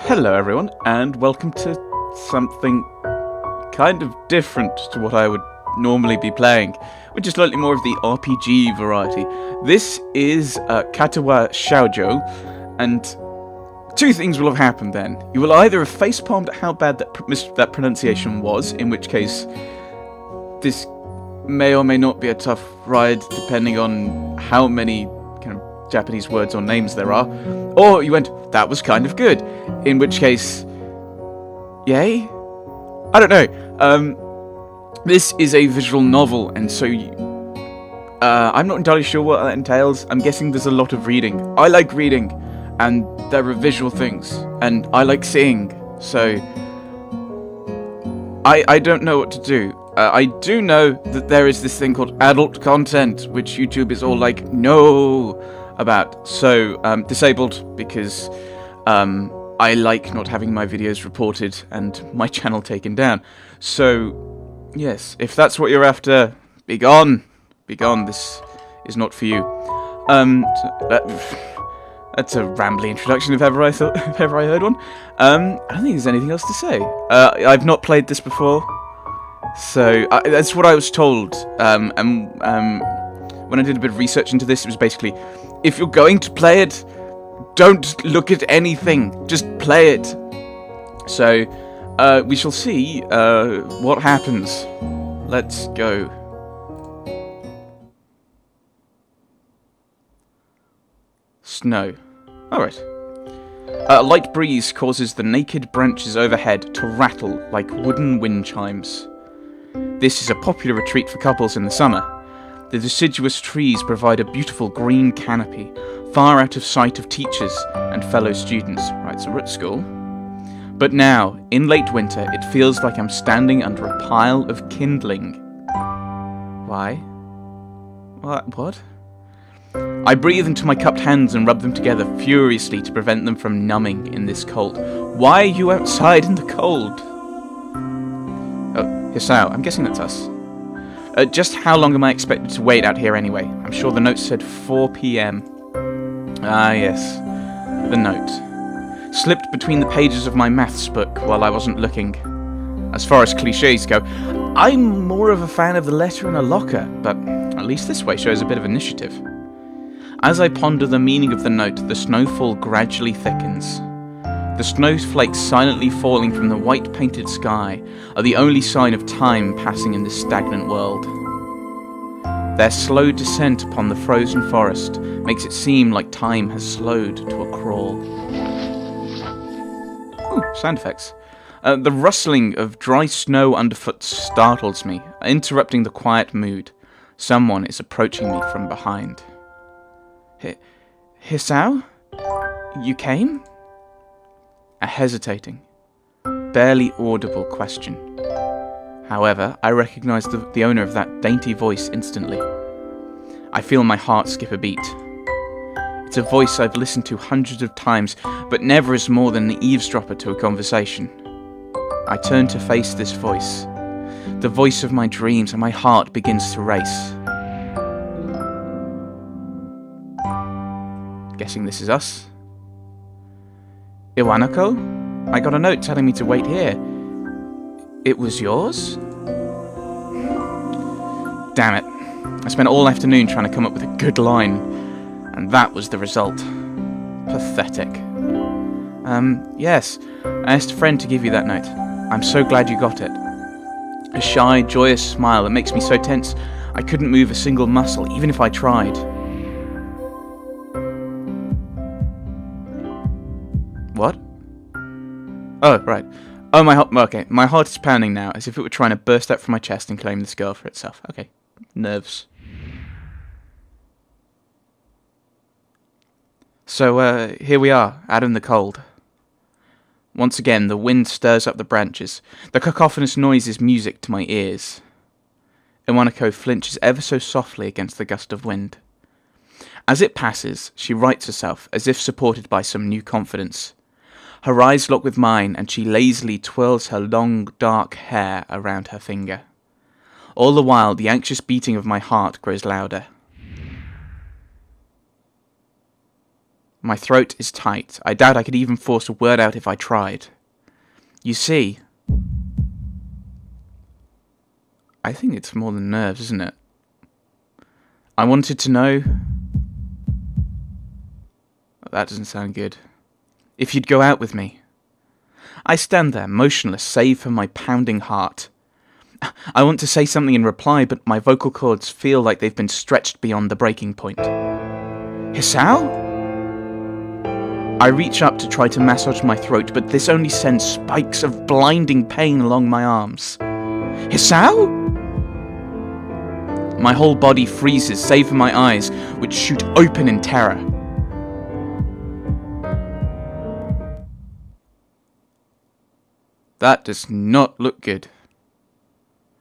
Hello everyone, and welcome to something kind of different to what I would normally be playing, which is slightly more of the RPG variety. This is Katawa Shoujo, and two things will have happened then. You will either have facepalmed at how bad that pronunciation was, in which case this may or may not be a tough ride depending on how many kind of Japanese words or names there are, or you went, that was kind of good, in which case, yay? I don't know. This is a visual novel, and so I'm not entirely sure what that entails. I'm guessing there's a lot of reading. I like reading, and there are visual things, and I like seeing, so I don't know what to do. I do know that there is this thing called adult content, which YouTube is all like, no, about. So, disabled, because I like not having my videos reported and my channel taken down. So, yes, if that's what you're after, be gone. Be gone, this is not for you. That's a rambly introduction if ever I heard one. I don't think there's anything else to say. I've not played this before, so that's what I was told. And when I did a bit of research into this, it was basically, if you're going to play it, don't look at anything, just play it. So, we shall see what happens. Let's go. Snow. Alright. A light breeze causes the naked branches overhead to rattle like wooden wind chimes. This is a popular retreat for couples in the summer. The deciduous trees provide a beautiful green canopy, far out of sight of teachers and fellow students. Right, so we're at school. But now, in late winter, it feels like I'm standing under a pile of kindling. Why? What? I breathe into my cupped hands and rub them together furiously to prevent them from numbing in this cold. Why are you outside in the cold? Oh, Hisao, I'm guessing that's us. Just how long am I expected to wait out here anyway? I'm sure the note said 4 PM. Ah, yes. The note. Slipped between the pages of my maths book while I wasn't looking. As far as cliches go, I'm more of a fan of the letter in a locker, but at least this way shows a bit of initiative. As I ponder the meaning of the note, the snowfall gradually thickens. The snowflakes silently falling from the white painted sky are the only sign of time passing in this stagnant world. Their slow descent upon the frozen forest makes it seem like time has slowed to a crawl. Ooh, sound effects. The rustling of dry snow underfoot startles me, interrupting the quiet mood. Someone is approaching me from behind. Hisao? You came? A hesitating, barely audible question. However, I recognize the owner of that dainty voice instantly. I feel my heart skip a beat. It's a voice I've listened to hundreds of times, but never as more than the eavesdropper to a conversation. I turn to face this voice, the voice of my dreams, and my heart begins to race. Guessing this is us. Iwanako? I got a note telling me to wait here. It was yours? Damn it. I spent all afternoon trying to come up with a good line, and that was the result. Pathetic. Yes, I asked a friend to give you that note. I'm so glad you got it. A shy, joyous smile that makes me so tense I couldn't move a single muscle, even if I tried. What? Oh, right. Oh, my heart. Okay, my heart is pounding now, as if it were trying to burst out from my chest and claim this girl for itself. Okay, nerves. So, here we are, out in the cold. Once again, the wind stirs up the branches. The cacophonous noise is music to my ears. Iwanako flinches ever so softly against the gust of wind. As it passes, she rights herself, as if supported by some new confidence. Her eyes lock with mine, and she lazily twirls her long, dark hair around her finger. All the while, the anxious beating of my heart grows louder. My throat is tight. I doubt I could even force a word out if I tried. You see, I think it's more than nerves, isn't it? I wanted to know... That doesn't sound good. If you'd go out with me. I stand there, motionless, save for my pounding heart. I want to say something in reply, but my vocal cords feel like they've been stretched beyond the breaking point. Hisao? I reach up to try to massage my throat, but this only sends spikes of blinding pain along my arms. Hisao? My whole body freezes, save for my eyes, which shoot open in terror. That does not look good.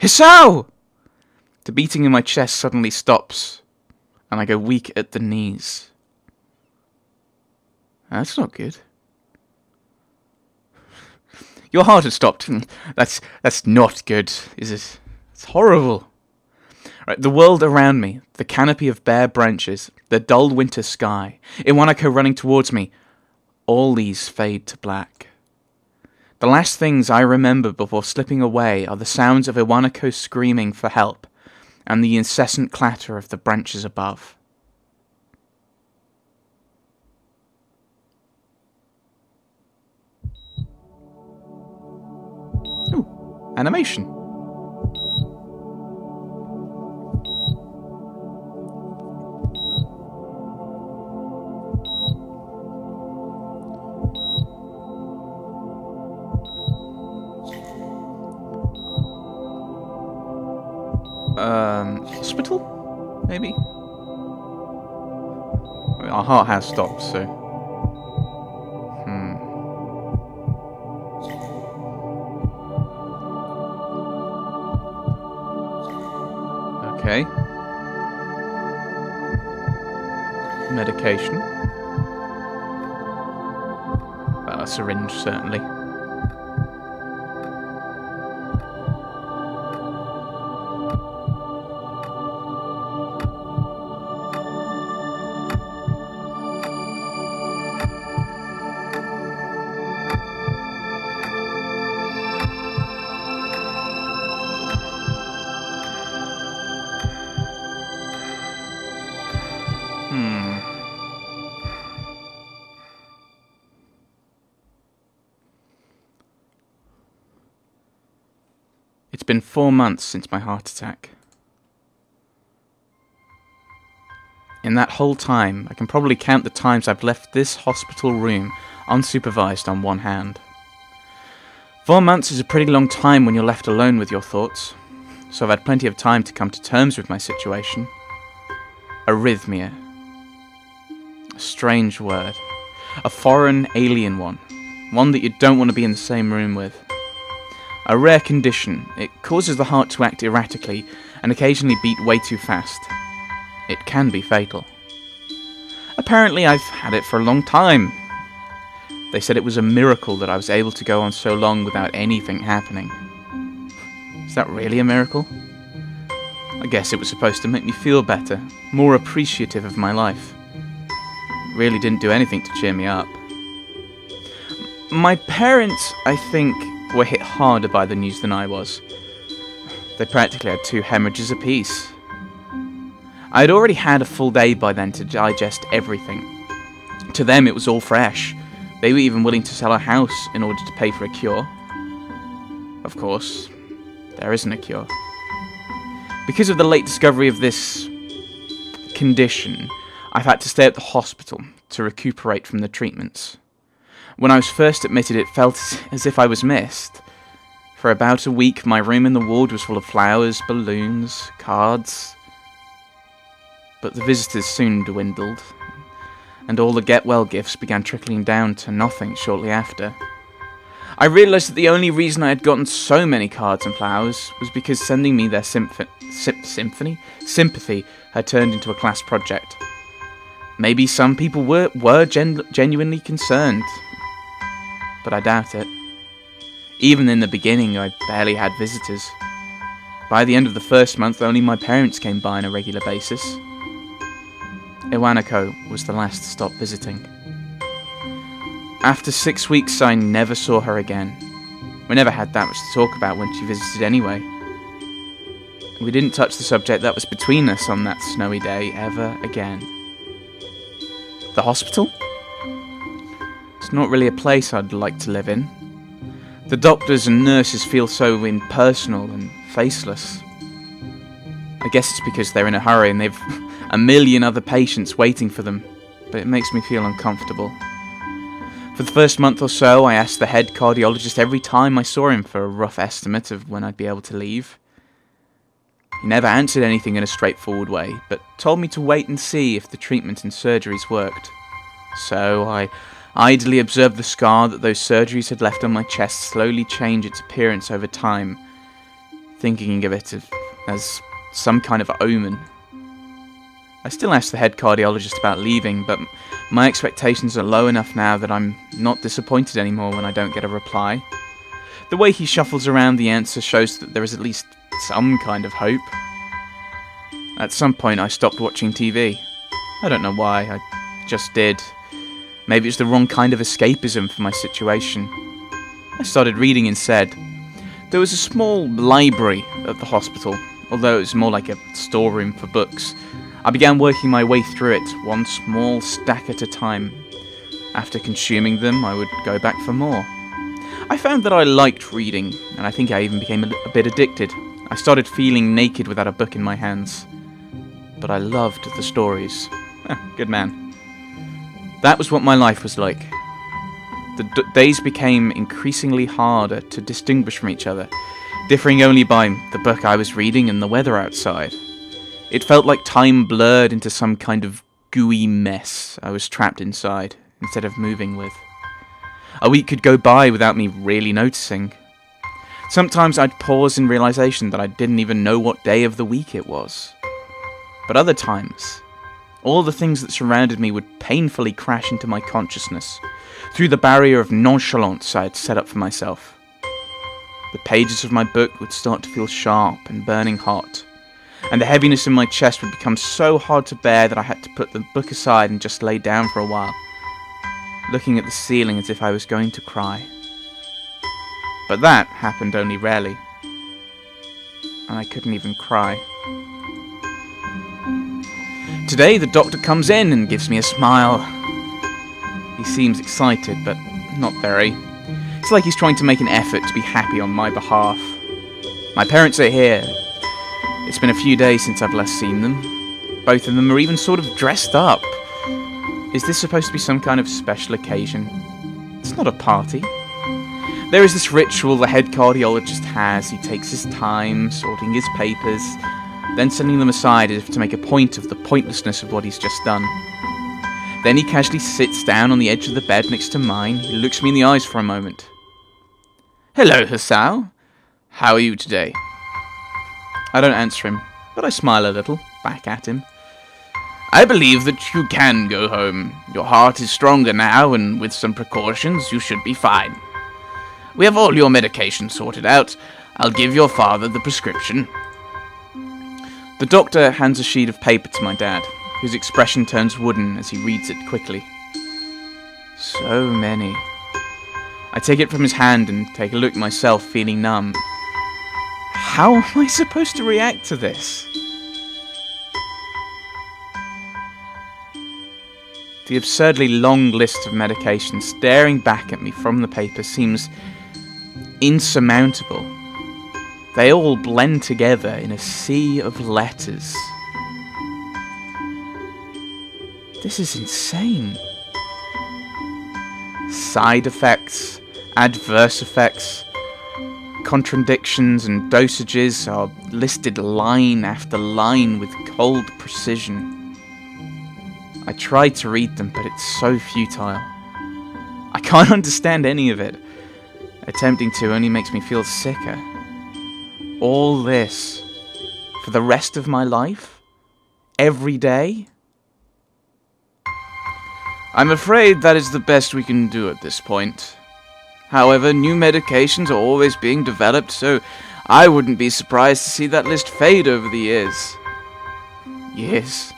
Hisao! The beating in my chest suddenly stops, and I go weak at the knees. That's not good. Your heart has stopped. That's not good, is it? It's horrible. Right, the world around me, the canopy of bare branches, the dull winter sky, Iwanako running towards me, all these fade to black. The last things I remember before slipping away are the sounds of Iwanako screaming for help, and the incessant clatter of the branches above. Ooh, animation. Hospital? Maybe? Our heart has stopped, so... Okay. Medication. Well, a syringe, certainly. It's been 4 months since my heart attack. In that whole time, I can probably count the times I've left this hospital room unsupervised on one hand. 4 months is a pretty long time when you're left alone with your thoughts, so I've had plenty of time to come to terms with my situation. Arrhythmia. A strange word. A foreign, alien one. One that you don't want to be in the same room with. A rare condition. It causes the heart to act erratically and occasionally beat way too fast. It can be fatal. Apparently I've had it for a long time. They said it was a miracle that I was able to go on so long without anything happening. Is that really a miracle? I guess it was supposed to make me feel better, more appreciative of my life. It really didn't do anything to cheer me up. My parents, I think, were hit harder by the news than I was. They practically had 2 hemorrhages apiece. I had already had a full day by then to digest everything. To them it was all fresh. They were even willing to sell a house in order to pay for a cure. Of course, there isn't a cure. Because of the late discovery of this condition, I've had to stay at the hospital to recuperate from the treatments. When I was first admitted, it felt as if I was missed. For about a week, my room in the ward was full of flowers, balloons, cards. But the visitors soon dwindled, and all the get-well gifts began trickling down to nothing shortly after. I realised that the only reason I had gotten so many cards and flowers was because sending me their sympathy had turned into a class project. Maybe some people were genuinely concerned, but I doubt it. Even in the beginning, I barely had visitors. By the end of the first month, only my parents came by on a regular basis. Iwanako was the last to stop visiting. After 6 weeks, I never saw her again. We never had that much to talk about when she visited anyway. We didn't touch the subject that was between us on that snowy day ever again. The hospital? It's not really a place I'd like to live in. The doctors and nurses feel so impersonal and faceless. I guess it's because they're in a hurry and they've a million other patients waiting for them, but it makes me feel uncomfortable. For the first month or so, I asked the head cardiologist every time I saw him for a rough estimate of when I'd be able to leave. He never answered anything in a straightforward way, but told me to wait and see if the treatment and surgeries worked. So I idly observed the scar that those surgeries had left on my chest slowly change its appearance over time, thinking of it as some kind of omen. I still ask the head cardiologist about leaving, but my expectations are low enough now that I'm not disappointed anymore when I don't get a reply. The way he shuffles around the answer shows that there is at least some kind of hope. At some point I stopped watching TV. I don't know why, I just did. Maybe it's the wrong kind of escapism for my situation. I started reading instead. There was a small library at the hospital, although it was more like a storeroom for books. I began working my way through it, one small stack at a time. After consuming them, I would go back for more. I found that I liked reading, and I think I even became a bit addicted. I started feeling naked without a book in my hands. But I loved the stories. Good man. That was what my life was like. The days became increasingly harder to distinguish from each other, differing only by the book I was reading and the weather outside. It felt like time blurred into some kind of gooey mess I was trapped inside, instead of moving with. A week could go by without me really noticing. Sometimes I'd pause in realization that I didn't even know what day of the week it was. But other times, all the things that surrounded me would painfully crash into my consciousness, through the barrier of nonchalance I had set up for myself. The pages of my book would start to feel sharp and burning hot, and the heaviness in my chest would become so hard to bear that I had to put the book aside and just lay down for a while, looking at the ceiling as if I was going to cry. But that happened only rarely, and I couldn't even cry. Today the doctor comes in and gives me a smile. He seems excited, but not very. It's like he's trying to make an effort to be happy on my behalf. My parents are here. It's been a few days since I've last seen them. Both of them are even sort of dressed up. Is this supposed to be some kind of special occasion? It's not a party. There is this ritual the head cardiologist has. He takes his time, sorting his papers, then setting them aside as if to make a point of the pointlessness of what he's just done. Then he casually sits down on the edge of the bed next to mine. He looks me in the eyes for a moment. "Hello, Hasao. How are you today?" I don't answer him, but I smile a little, back at him. "I believe that you can go home. Your heart is stronger now, and with some precautions, you should be fine. We have all your medication sorted out. I'll give your father the prescription." The doctor hands a sheet of paper to my dad, whose expression turns wooden as he reads it quickly. So many. I take it from his hand and take a look myself, feeling numb. How am I supposed to react to this? The absurdly long list of medications staring back at me from the paper seems insurmountable. They all blend together in a sea of letters. This is insane. Side effects, adverse effects, contradictions and dosages are listed line after line with cold precision. I tried to read them, but it's so futile. I can't understand any of it. Attempting to only makes me feel sicker. All this for the rest of my life? Every day? I'm afraid that is the best we can do at this point. However, new medications are always being developed, so I wouldn't be surprised to see that list fade over the years. Years?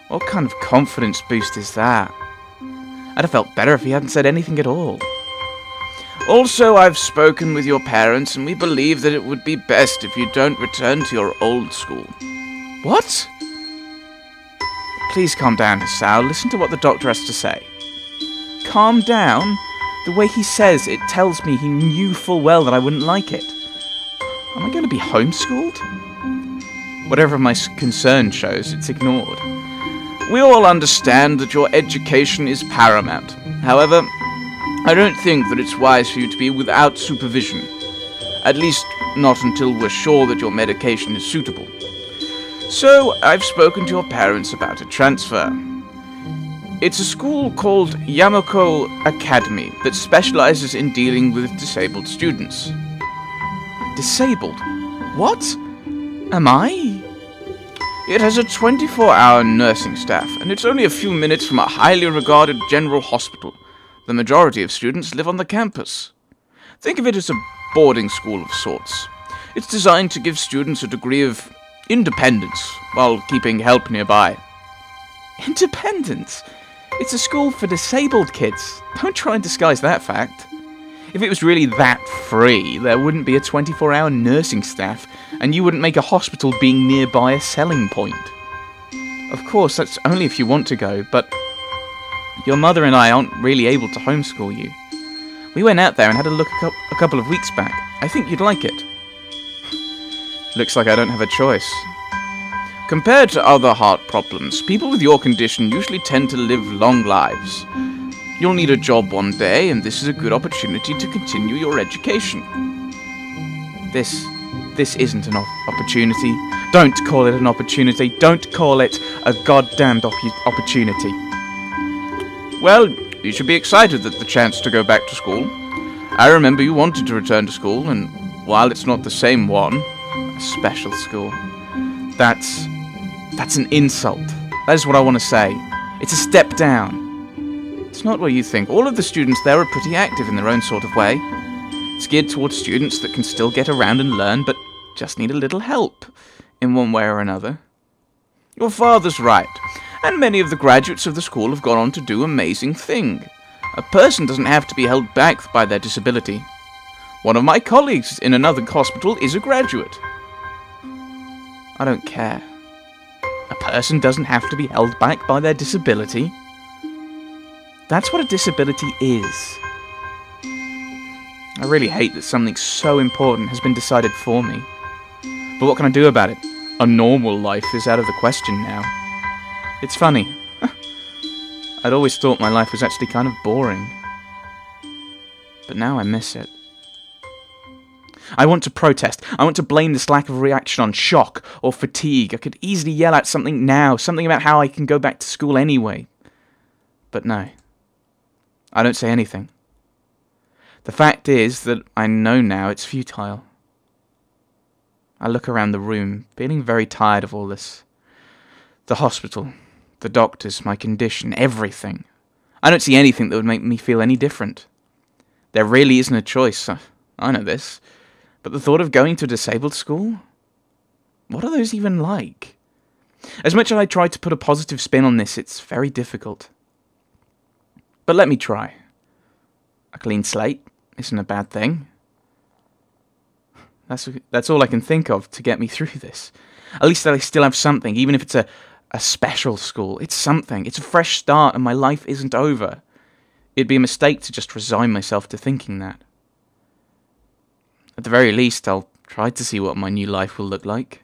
What kind of confidence boost is that? I'd have felt better if he hadn't said anything at all. Also, I've spoken with your parents, and we believe that it would be best if you don't return to your old school. What? Please calm down, Hisao. Listen to what the doctor has to say. Calm down? The way he says it tells me he knew full well that I wouldn't like it. Am I going to be homeschooled? Whatever my concern shows, it's ignored. We all understand that your education is paramount. However, I don't think that it's wise for you to be without supervision. At least, not until we're sure that your medication is suitable. So, I've spoken to your parents about a transfer. It's a school called Yamako Academy that specializes in dealing with disabled students. Disabled? What? Am I? It has a 24-hour nursing staff, and it's only a few minutes from a highly regarded general hospital. The majority of students live on the campus. Think of it as a boarding school of sorts. It's designed to give students a degree of independence, while keeping help nearby. Independence? It's a school for disabled kids. Don't try and disguise that fact. If it was really that free, there wouldn't be a 24-hour nursing staff, and you wouldn't make a hospital being nearby a selling point. Of course, that's only if you want to go, but your mother and I aren't really able to homeschool you. We went out there and had a look a couple of weeks back. I think you'd like it. Looks like I don't have a choice. Compared to other heart problems, people with your condition usually tend to live long lives. You'll need a job one day, and this is a good opportunity to continue your education. This isn't an opportunity. Don't call it an opportunity. Don't call it a goddamned opportunity. Well, you should be excited at the chance to go back to school. I remember you wanted to return to school, and while it's not the same one, a special school, that's an insult. That is what I want to say. It's a step down. It's not what you think. All of the students there are pretty active in their own sort of way. It's geared towards students that can still get around and learn, but just need a little help, in one way or another. Your father's right, and many of the graduates of the school have gone on to do amazing things. A person doesn't have to be held back by their disability. One of my colleagues in another hospital is a graduate. I don't care. A person doesn't have to be held back by their disability. That's what a disability is. I really hate that something so important has been decided for me. But what can I do about it? A normal life is out of the question now. It's funny. I'd always thought my life was actually kind of boring. But now I miss it. I want to protest. I want to blame this lack of reaction on shock or fatigue. I could easily yell out something now, something about how I can go back to school anyway. But no. I don't say anything. The fact is that I know now it's futile. I look around the room, feeling very tired of all this. The hospital, the doctors, my condition, everything. I don't see anything that would make me feel any different. There really isn't a choice. I know this. But the thought of going to a disabled school? What are those even like? As much as I try to put a positive spin on this, it's very difficult. But let me try. A clean slate isn't a bad thing. That's all I can think of to get me through this. At least I still have something, even if it's a special school. It's something. It's a fresh start, and my life isn't over. It'd be a mistake to just resign myself to thinking that. At the very least, I'll try to see what my new life will look like.